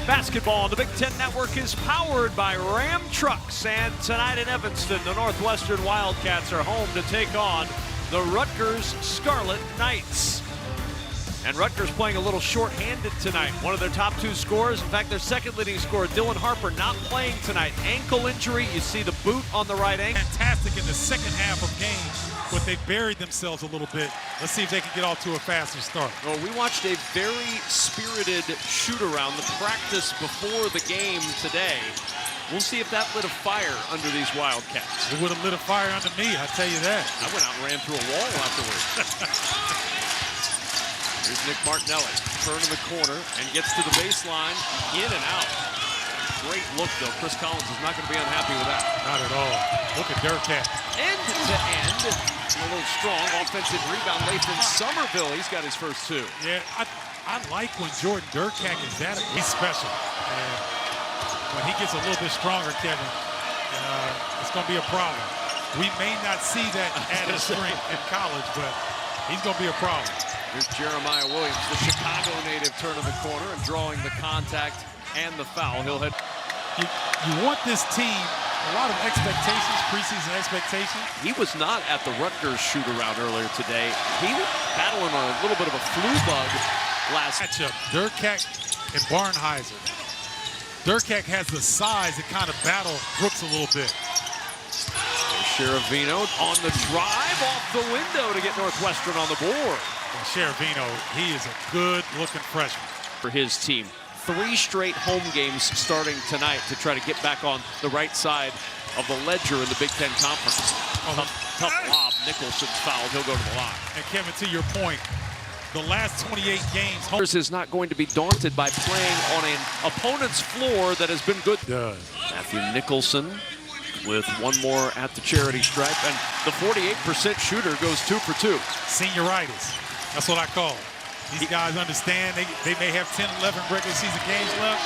Basketball on the Big Ten Network is powered by Ram Trucks. And tonight in Evanston, the Northwestern Wildcats are home to take on the Rutgers Scarlet Knights. And Rutgers playing a little short-handed tonight. One of their top two scorers, in fact, their second leading scorer, Dylan Harper, not playing tonight. Ankle injury. You see the boot on the right ankle. Fantastic in the second half of game, but they buried themselves a little bit. Let's see if they can get off to a faster start. Well, we watched a very spirited shoot-around, the practice before the game today. We'll see if that lit a fire under these Wildcats. It would have lit a fire under me, I tell you that. I went out and ran through a wall afterwards. Here's Nick Martinelli, turn in the corner and gets to the baseline, in and out. Great look, though. Chris Collins is not going to be unhappy with that. Not at all. Look at Durkat. End to end. A little strong offensive rebound. Lathan Somerville, he's got his first two. Yeah, I like when Jordan Durkat is at it. He's special. And when he gets a little bit stronger, Kevin, it's going to be a problem. We may not see that at his strength in college, but he's going to be a problem. Here's Jeremiah Williams, the Chicago native, turning the corner and drawing the contact and the foul. He'll hit. You want this team, a lot of expectations, preseason expectations. He was not at the Rutgers shoot-around earlier today. He was battling a little bit of a flu bug last matchup. Durkat and Barnheiser. Durkat has the size to kind of battle Brooks a little bit. Sheravino on the drive off the window to get Northwestern on the board. Sheravino, he is a good-looking freshman. For his team. 3 straight home games starting tonight to try to get back on the right side of the ledger in the Big Ten Conference. Tough lob. Nicholson's fouled. He'll go to the line. And Kevin, to your point, the last 28 games... Rutgers is not going to be daunted by playing on an opponent's floor that has been good. Matthew Nicholson with one more at the charity stripe, and the 48% shooter goes 2 for 2. Senioritis. That's what I call it. These guys understand they may have 10, 11 regular season games left.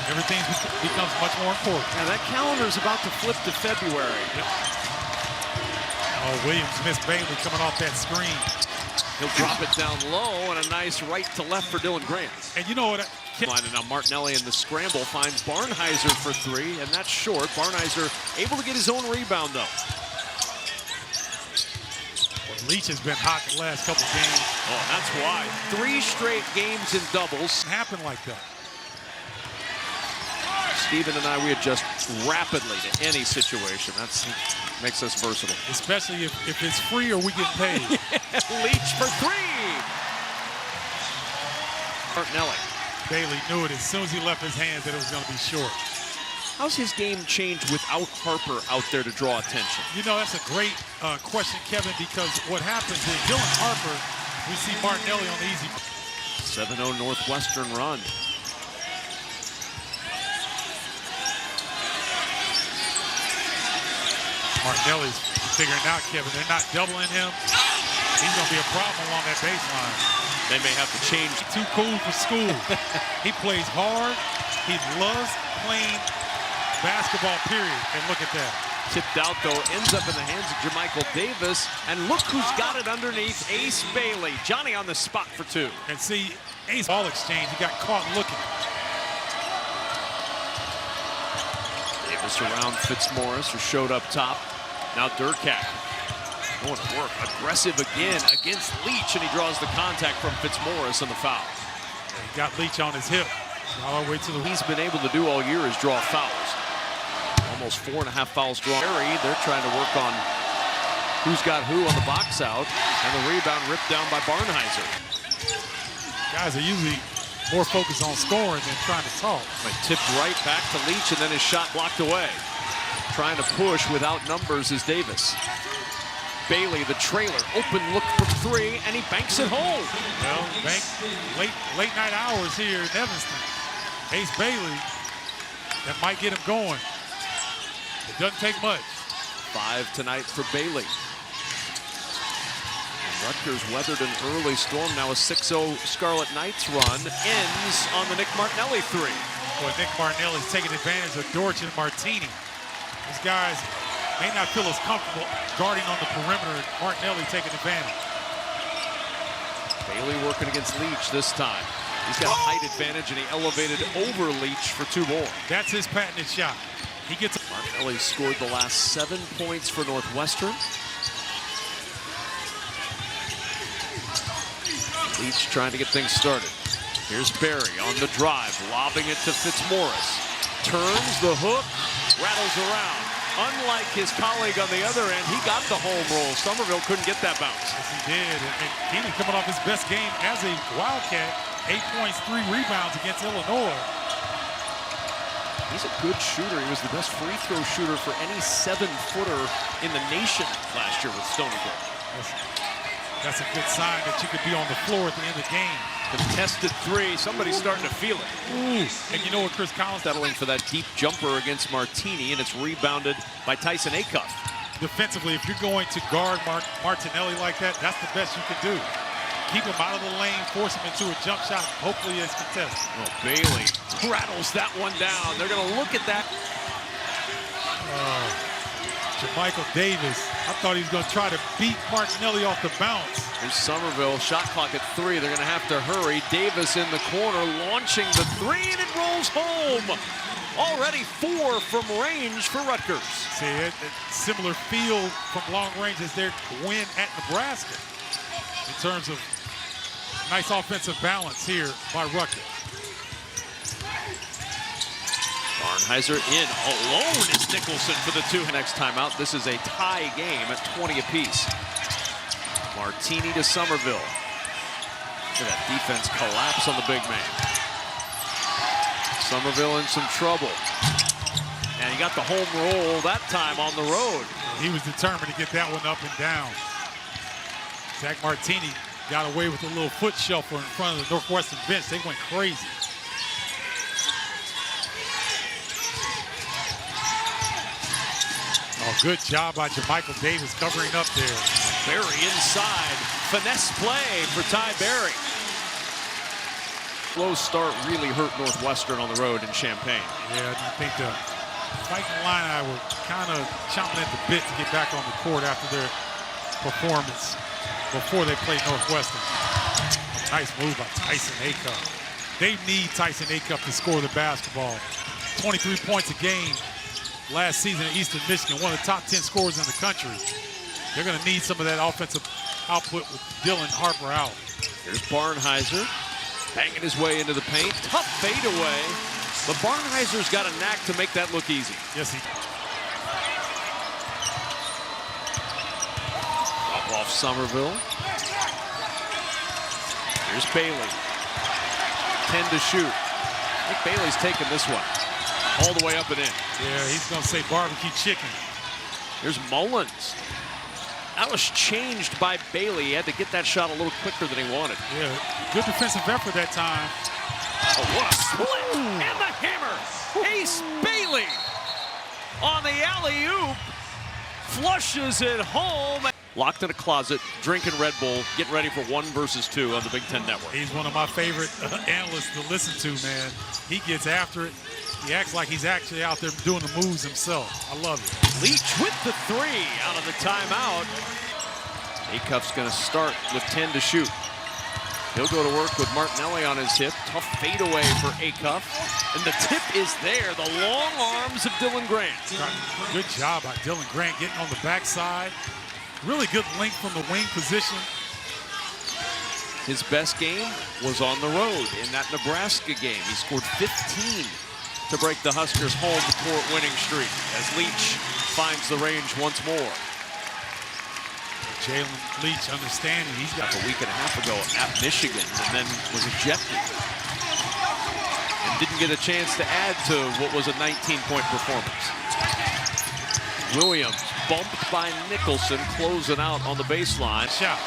Everything becomes much more important. And that calendar is about to flip to February. Yep. Oh, Williams missed Bailey coming off that screen. He'll drop it down low, and a nice right to left for Dylan Grant. And you know what? And now Martinelli in the scramble finds Barnheiser for 3, and that's short. Barnheiser able to get his own rebound, though. Leach has been hot the last couple games. Oh, that's why. 3 straight games in doubles. Happen like that. Steven and I, we adjust rapidly to any situation. That makes us versatile. Especially if it's free or we get paid. Leach for 3. Martinelli. Bailey knew it as soon as he left his hands that it was going to be short. How's his game changed without Harper out there to draw attention? You know, that's a great question, Kevin, because what happens is Dylan Harper, we see Martinelli on the easy. 7-0 Northwestern run. Martinelli's figuring out, Kevin, they're not doubling him. He's going to be a problem along that baseline. They may have to change. Too cool for school. He plays hard. He loves playing basketball, period. And look at that. Tipped out, though, ends up in the hands of Jermichael Davis. And look who's got it underneath, Ace Bailey. Johnny on the spot for 2. And see, Ace ball exchange, he got caught looking. Davis around Fitzmaurice, who showed up top. Now Durkat going to work. Aggressive again against Leach, and he draws the contact from Fitzmaurice on the foul. He got Leach on his hip. All the way to the... He's been able to do all year is draw fouls. Almost 4.5 fouls drawn. They're trying to work on who's got who on the box out, and the rebound ripped down by Barnheiser. Guys are usually more focused on scoring than trying to talk. But tipped right back to Leach, and then his shot blocked away. Trying to push without numbers is Davis. Bailey, the trailer, open look from 3, and he banks it home. Well, late night hours here in Evanston. Ace Bailey, that might get him going. It doesn't take much. 5 tonight for Bailey. And Rutgers weathered an early storm. Now a 6-0 Scarlet Knights run ends on the Nick Martinelli 3. Boy, Nick Martinelli's taking advantage of Dortch and Martini. These guys may not feel as comfortable guarding on the perimeter. Martinelli taking advantage. Bailey working against Leach this time. He's got height advantage, and he elevated over Leach for 2 more. That's his patented shot. He gets. Martinelli scored the last 7 points for Northwestern. Leach trying to get things started. Here's Barry on the drive, lobbing it to Fitzmaurice. Turns the hook, rattles around. Unlike his colleague on the other end, he got the home roll. Somerville couldn't get that bounce. Yes, he did. And Keenan coming off his best game as a Wildcat. 8 points, 3 rebounds against Illinois. He's a good shooter. He was the best free throw shooter for any 7-footer in the nation last year with Stony Brook. That's a good sign that you could be on the floor at the end of the game. Contested 3. Somebody's starting to feel it. Ooh. And you know what, Chris Collins settling for that deep jumper against Martini, and it's rebounded by Tyson Acuff. Defensively, if you're going to guard Martinelli like that, that's the best you can do. Keep him out of the lane, force him into a jump shot. Hopefully it's contested. Oh, Bailey rattles that one down. They're going to look at that. Jermichael Davis, I thought he was going to try to beat Martinelli off the bounce. Here's Somerville, shot clock at 3. They're going to have to hurry. Davis in the corner, launching the 3, and it rolls home. Already 4 from range for Rutgers. See, similar feel from long range as their win at Nebraska in terms of nice offensive balance here by Rutgers. Barnheiser in alone is Nicholson for the 2. Next timeout. This is a tie game at 20 apiece. Martini to Somerville. Look at that defense collapse on the big man. Somerville in some trouble. And he got the home roll that time on the road. He was determined to get that one up and down. Zach Martini got away with a little foot shuffle in front of the Northwestern bench. They went crazy. Oh, good job by Jermichael Davis covering up there. Barry inside. Finesse play for Ty Barry. Slow start really hurt Northwestern on the road in Champaign. Yeah, I think the Fighting Illini were kind of chomping at the bit to get back on the court after their performance before they played Northwestern. A nice move by Tyson Acuff. They need Tyson Acuff to score the basketball. 23 points a game last season at Eastern Michigan, one of the top 10 scorers in the country. They're going to need some of that offensive output with Dylan Harper out. Here's Barnheiser banging his way into the paint. Tough fadeaway, but Barnheiser's got a knack to make that look easy. Yes, he. Drop off Somerville. Here's Bailey. 10 to shoot. I think Bailey's taking this one all the way up and in. Yeah, he's going to say barbecue chicken. Here's Mullins. That was changed by Bailey. He had to get that shot a little quicker than he wanted. Yeah, good defensive effort that time. Oh, what a split! And the hammer! Ace Bailey on the alley-oop. Flushes it home. Locked in a closet, drinking Red Bull, getting ready for 1 versus 2 on the Big Ten Network. He's one of my favorite analysts to listen to, man. He gets after it. He acts like he's actually out there doing the moves himself. I love it. Leach with the 3 out of the timeout. Acuff's going to start with 10 to shoot. He'll go to work with Martinelli on his hip. Tough fadeaway for Acuff. And the tip is there. The long arms of Dylan Grant. Good job by Dylan Grant getting on the backside. Really good link from the wing position. His best game was on the road in that Nebraska game. He scored 15 to break the Huskers' home court winning streak as Leach finds the range once more. Jalen Leach understanding he's got a week and a half ago at Michigan and then was ejected and didn't get a chance to add to what was a 19-point performance. Williams bumped by Nicholson, closing out on the baseline. Shot.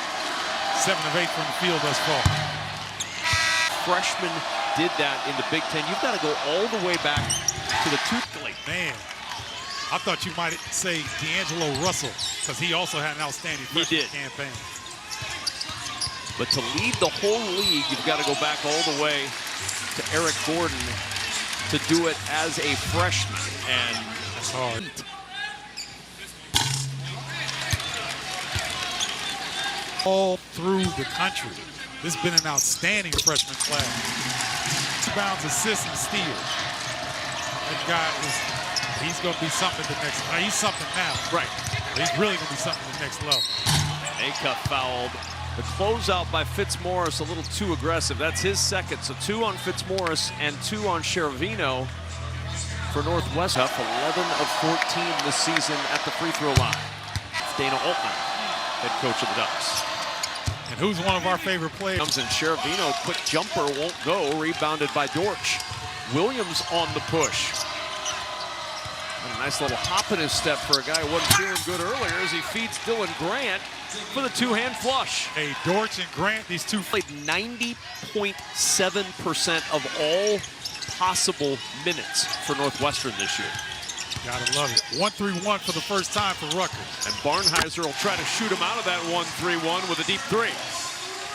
7 of 8 from the field thus far. Freshman did that in the Big Ten. You've got to go all the way back to the Man, I thought you might say D'Angelo Russell because he also had an outstanding freshman campaign. But to lead the whole league, you've got to go back all the way to Eric Gordon to do it as a freshman. And that's hard. All through the country. This has been an outstanding freshman class. Rebounds, assists, and steals. That guy he's going to be something at the next. He's something now. Right. He's really going to be something at the next level. Acuff fouled. The closeout by Fitzmaurice a little too aggressive. That's his second. So 2 on Fitzmaurice and 2 on Sheravino for Northwestern. 11 of 14 this season at the free throw line. Dana Altman, head coach of the Ducks. And who's one of our favorite players? Comes in Sheravino, quick jumper won't go, rebounded by Dortch. Williams on the push. And a nice little hop in his step for a guy who wasn't feeling good earlier as he feeds Dylan Grant for the two-hand flush. Hey, Dortch and Grant, these two played 90.7% of all possible minutes for Northwestern this year. Gotta love it. 1-3-1 for the first time for Rutgers. And Barnheiser will try to shoot him out of that 1-3-1 with a deep 3.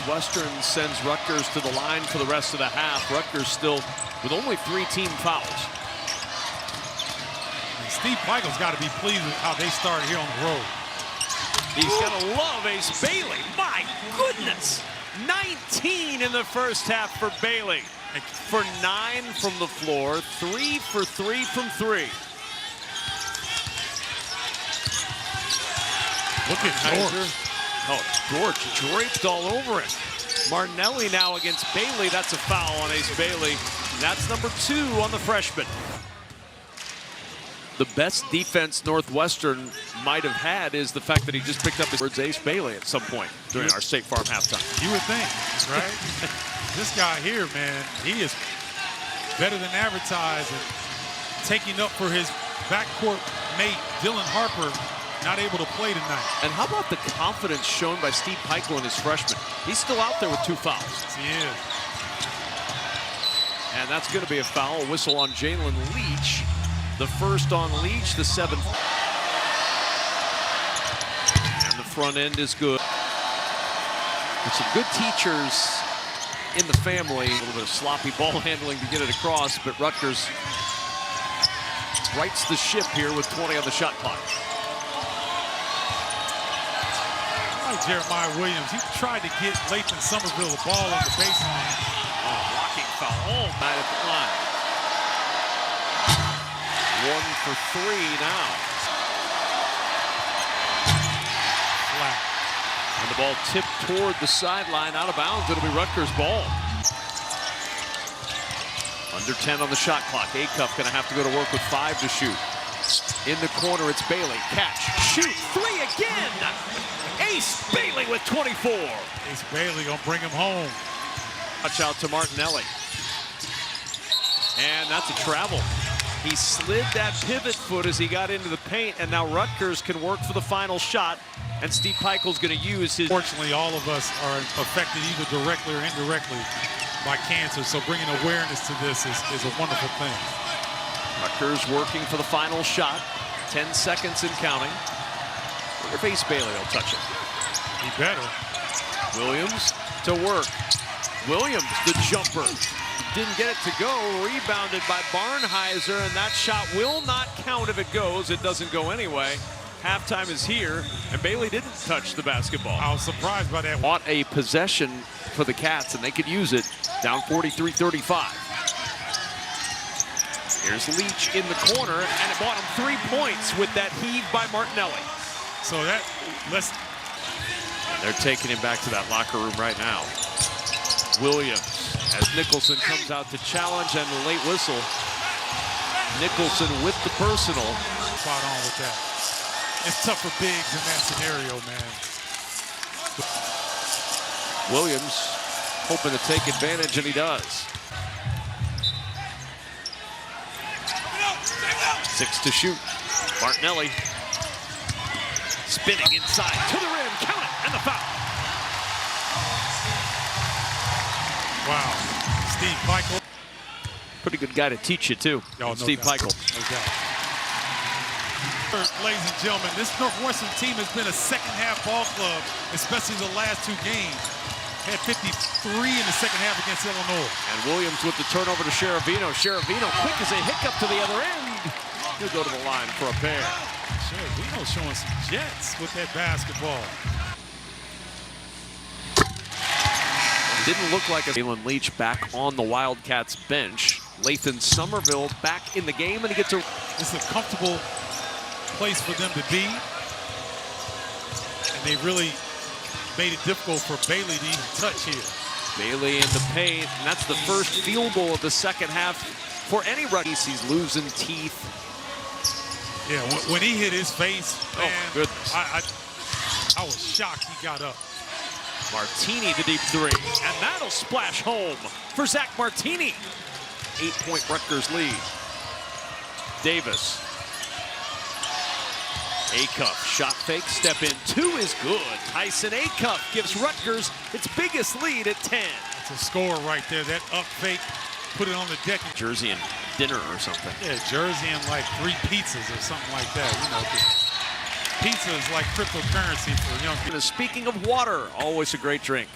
Western sends Rutgers to the line for the rest of the half. Rutgers still with only 3 team fouls. And Steve Michael's got to be pleased with how they started here on the road. He's got to love Ace Bailey. My goodness. 19 in the first half for Bailey. For 9 from the floor, 3 for 3 from 3. Look at Dortch. Oh, Dortch draped all over it. Martinelli now against Bailey. That's a foul on Ace Bailey. That's number 2 on the freshman. The best defense Northwestern might have had is the fact that he just picked up his words Ace Bailey at some point during our State Farm halftime. You would think, right? This guy here, man, he is better than advertised and taking up for his backcourt mate, Dylan Harper, not able to play tonight. And how about the confidence shown by Steve Peichel and his freshman? He's still out there with 2 fouls. Yes, he is. And that's going to be a foul. A whistle on Jalen Leach. The first on Leach, the 7th. And the front end is good. With some good teachers in the family. A little bit of sloppy ball handling to get it across, but Rutgers rights the ship here with 20 on the shot clock. Jeremiah Williams, he tried to get Lathan Somerville the ball on the baseline. Oh, blocking foul. Oh, right at the line. 1 for 3 now. Flat. And the ball tipped toward the sideline, out of bounds. It'll be Rutgers' ball. Under 10 on the shot clock. Acuff going to have to go to work with 5 to shoot. In the corner, it's Bailey. Catch, shoot, 3 again. Ace Bailey with 24. Ace Bailey gonna bring him home. Watch out to Martinelli. And that's a travel. He slid that pivot foot as he got into the paint, and now Rutgers can work for the final shot, and Steve Peichel's gonna use his... Fortunately, all of us are affected either directly or indirectly by cancer, so bringing awareness to this is a wonderful thing. Rutgers working for the final shot. 10 seconds and counting. If Ace Bailey will touch it. He better. Williams to work. Williams, the jumper. Didn't get it to go. Rebounded by Barnheiser, and that shot will not count if it goes. It doesn't go anyway. Halftime is here, and Bailey didn't touch the basketball. I was surprised by that. Bought a possession for the Cats, and they could use it. Down 43-35. Here's Leach in the corner, and it bought him 3 points with that heave by Martinelli. So that, and they're taking him back to that locker room right now. Williams, as Nicholson comes out to challenge, and the late whistle. Nicholson with the personal. Spot on with that. It's tough for bigs in that scenario, man. Williams hoping to take advantage, and he does. 6 to shoot. Martinelli spinning inside to the rim, count it, and the foul. Wow, Steve Peichel. Pretty good guy to teach you too, no Steve doubt. Peichel. No doubt. Ladies and gentlemen, this Northwestern team has been a second-half ball club, especially the last 2 games. Had 53 in the second half against Illinois. And Williams with the turnover to Sheravino. Sheravino quick as a hiccup to the other end. He'll go to the line for a pair. Sheravino showing some jets with that basketball. Didn't look like a Jalen Leach back on the Wildcats bench. Lathan Somerville back in the game, and he gets a... It's a comfortable place for them to be. And they really made it difficult for Bailey to even touch here. Bailey in the paint, and that's the first field goal of the second half for any Rutgers. He's losing teeth. Yeah, when he hit his face, man, oh, goodness. I was shocked he got up. Martini, the deep three, and that'll splash home for Zach Martini. 8-point Rutgers lead. Davis. Acuff, shot fake, step in, 2 is good. Tyson Acuff gives Rutgers its biggest lead at 10. It's a score right there. That up fake, put it on the deck. Jersey and dinner or something. Yeah, Jersey and like 3 pizzas or something like that. You know, pizza is like cryptocurrency for young people. Speaking of water, always a great drink.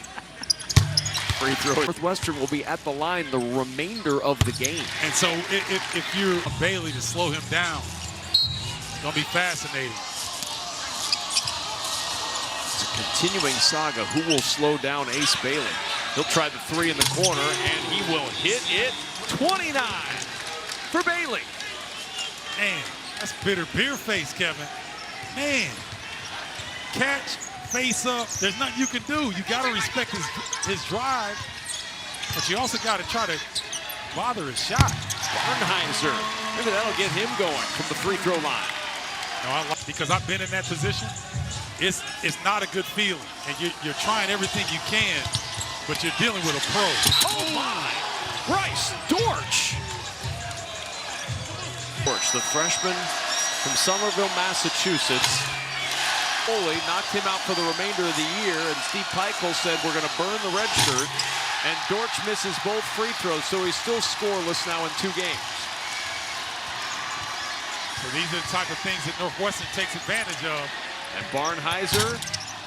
Free throw. Northwestern will be at the line the remainder of the game. And so if you're Bailey to slow him down, it's going to be fascinating. It's a continuing saga. Who will slow down Ace Bailey? He'll try the 3 in the corner, and he will hit it. 29 for Bailey. Man, that's bitter beer face, Kevin. Man, catch, face up. There's nothing you can do. You got to respect his drive, but you also got to try to bother his shot. Barnheiser, maybe that'll get him going from the free throw line. No, because I've been in that position. It's not a good feeling, and you're trying everything you can, but you're dealing with a pro. Oh my! Bryce Dortch. Dortch, the freshman from Somerville, Massachusetts. Foley knocked him out for the remainder of the year, and Steve Peichel said we're going to burn the red shirt. And Dortch misses both free throws, so he's still scoreless now in 2 games. So these are the type of things that Northwestern takes advantage of. And Barnheiser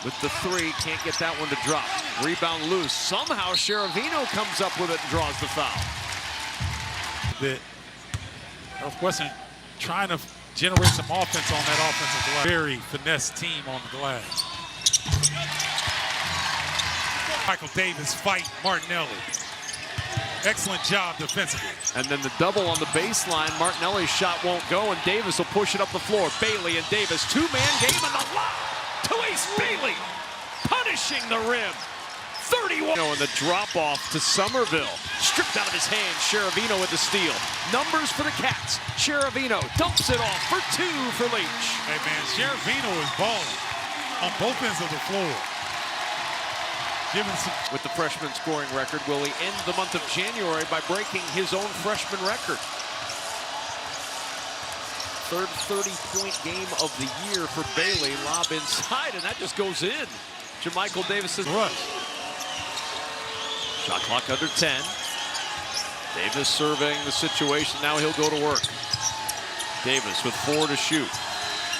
with the 3, can't get that one to drop. Rebound loose. Somehow Sheravino comes up with it and draws the foul. That Northwestern trying to generate some offense on that offensive glass. Very finesse team on the glass. Michael Davis fight Martinelli. Excellent job defensively. And then the double on the baseline. Martinelli's shot won't go, and Davis will push it up the floor. Bailey and Davis, 2-man game, and the lob to Ace Bailey, punishing the rim. 31. And the drop-off to Somerville. Stripped out of his hand. Sheravino with the steal. Numbers for the Cats. Sheravino dumps it off for 2 for Leach. Hey, man, Sheravino is balling on both ends of the floor. With the freshman scoring record, will he end the month of January by breaking his own freshman record? Third 30-point game of the year for Bailey. Lob inside, and that just goes in. Jamichael Davis's rush. Shot clock under 10. Davis surveying the situation. Now he'll go to work. Davis with 4 to shoot.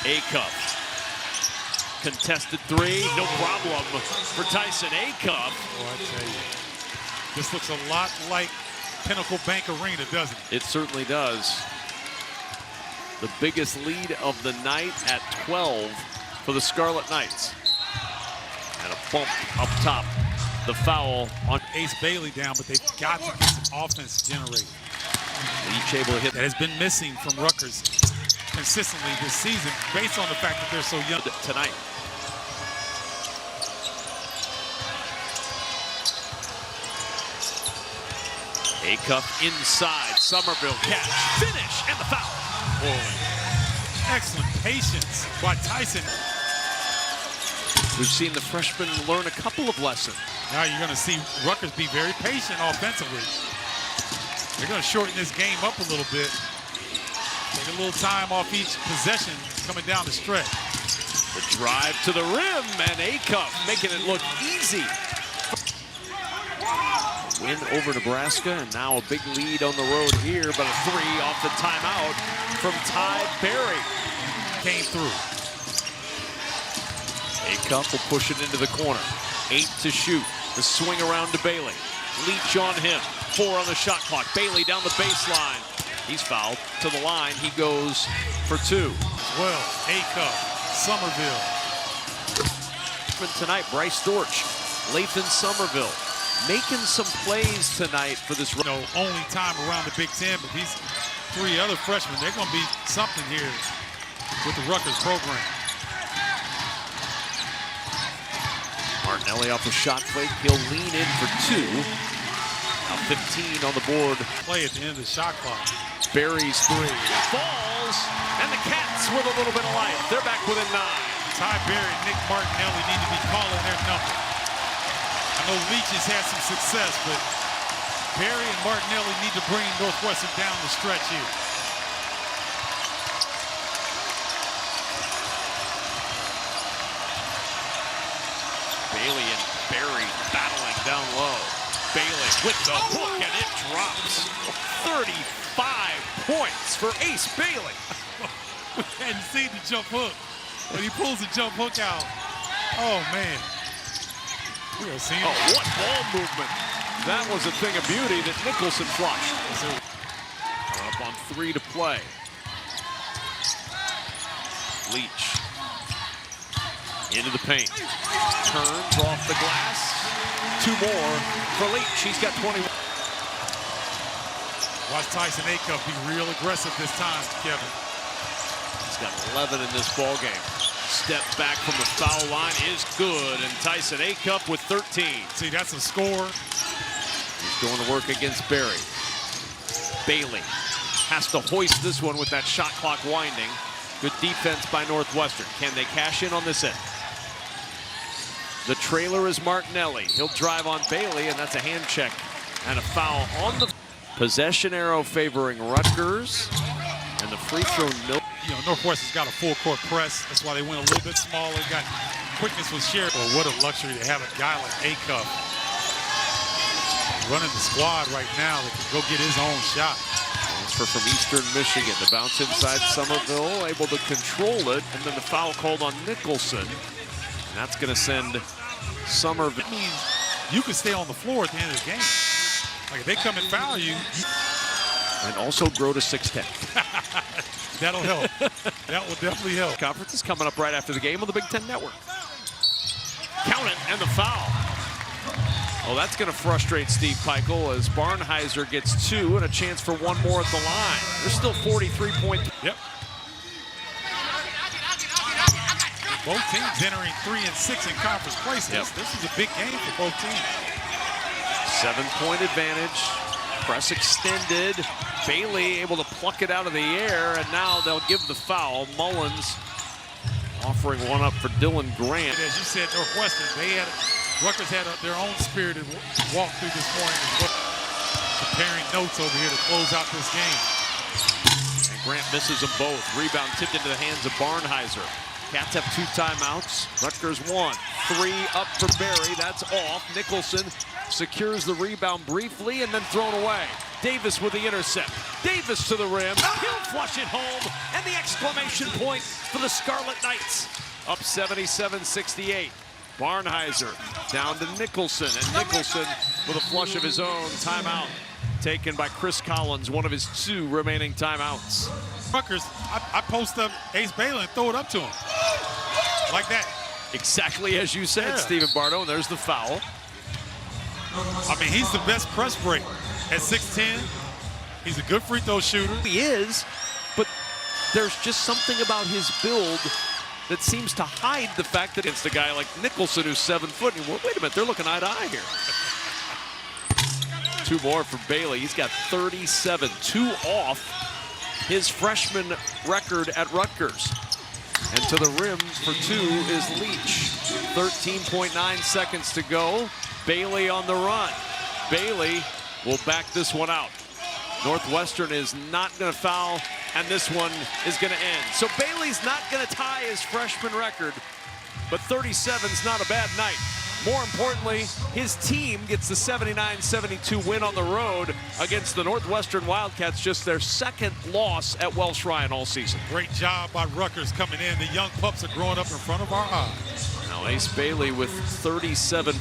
Acuff. Contested 3, no problem for Tyson Acuff. Oh, I tell you, this looks a lot like Pinnacle Bank Arena, doesn't it? It certainly does. The biggest lead of the night at 12 for the Scarlet Knights. And a bump up top. The foul on Ace Bailey down, but they've got to get some offense generated. Leach able to hit. That has been missing from Rutgers consistently this season, based on the fact that they're so young. Tonight. Acuff inside, Somerville catch, finish, and the foul. Boy, excellent patience by Tyson. We've seen the freshman learn a couple of lessons. Now you're going to see Rutgers be very patient offensively. They're going to shorten this game up a little bit. Take a little time off each possession coming down the stretch. The drive to the rim, and Acuff making it look easy. Win over Nebraska, and now a big lead on the road here, but a 3 off the timeout from Ty Berry. Came through. Acuff will push it into the corner. 8 to shoot. The swing around to Bailey. Leach on him. 4 on the shot clock. Bailey down the baseline. He's fouled to the line. He goes for 2. Well, Acuff, Somerville. Tonight, Bryce Dortch, Lathan Somerville, making some plays tonight for this. Only time around the Big Ten, but these three other freshmen, they're going to be something here with the Rutgers program. Martinelli off a shot fake. He'll lean in for two. Now 15 on the board. Play at the end of the shot clock. Berry's three. Falls, and the Cats with a little bit of life. They're back within 9. Ty Berry and Nick Martinelli need to be calling their number. I know Leach has had some success, but Berry and Martinelli need to bring Northwestern down the stretch here. Bailey and Berry battling down low. Bailey with the hook, and it drops. 35 points for Ace Bailey. We hadn't seen the jump hook. When he pulls the jump hook out, oh man. We are seeing what ball movement. That was a thing of beauty that Nicholson flushed. Up on 3 to play. Leach. Into the paint. Turns off the glass. 2 more for Leach. He's got 21. Watch Tyson Acuff be real aggressive this time, Kevin. He's got 11 in this ball game. Step back from the foul line is good, and Tyson Acuff with 13. See, that's a score. He's going to work against Berry. Bailey has to hoist this one with that shot clock winding. Good defense by Northwestern. Can they cash in on this end? The trailer is Martinelli. He'll drive on Bailey, and that's a hand check and a foul on the possession arrow favoring Rutgers, and the free throw no. Northwestern's got a full court press. That's why they went a little bit smaller. Got quickness was shared. Well, what a luxury to have a guy like Acuff running the squad right now that can go get his own shot. Transfer from Eastern Michigan. The bounce inside Somerville, able to control it, and then the foul called on Nicholson. And that's going to send Somerville. That means you can stay on the floor at the end of the game. Like if they come and foul you. And also grow to 6'10". That'll help. That will definitely help. Conference is coming up right after the game on the Big Ten Network. Count it, and the foul. Oh, that's going to frustrate Steve Peichel as Barnheiser gets 2 and a chance for 1 more at the line. There's still 43 points. Yep. Both teams entering 3 and 6 in conference places. Yep. This is a big game for both teams. 7-point advantage. Press extended. Bailey able to pluck it out of the air, and now they'll give the foul. Mullins offering one up for Dylan Grant. As you said, Northwestern, Rutgers had their own spirited walkthrough this morning, comparing notes over here to close out this game. And Grant misses them both. Rebound tipped into the hands of Barnheiser. Cats have 2 timeouts. Rutgers 1. 3 up for Berry. That's off. Nicholson secures the rebound briefly and then thrown away. Davis with the intercept. Davis to the rim. He'll flush it home. And the exclamation point for the Scarlet Knights. Up 77-68. Barnheiser down to Nicholson. And Nicholson with a flush of his own. Timeout taken by Chris Collins, one of his 2 remaining timeouts. Rutgers, I post up Ace Bailey and throw it up to him. Like that. Exactly as you said, Stephen Bardo, and there's the foul. I mean, he's the best press break at 6'10". He's a good free throw shooter. He is, but there's just something about his build that seems to hide the fact that it's a guy like Nicholson who's 7 foot. And well, wait a minute, they're looking eye to eye here. 2 more for Bailey. He's got 37, 2 off his freshman record at Rutgers. And to the rim for 2 is Leach. 13.9 seconds to go. Bailey on the run. Bailey will back this one out. Northwestern is not going to foul, and this one is going to end. So Bailey's not going to tie his freshman record, but 37's not a bad night. More importantly, his team gets the 79-72 win on the road against the Northwestern Wildcats, just their 2nd loss at Welsh Ryan all season. Great job by Rutgers coming in. The young pups are growing up in front of our eyes. Now Ace Bailey with 37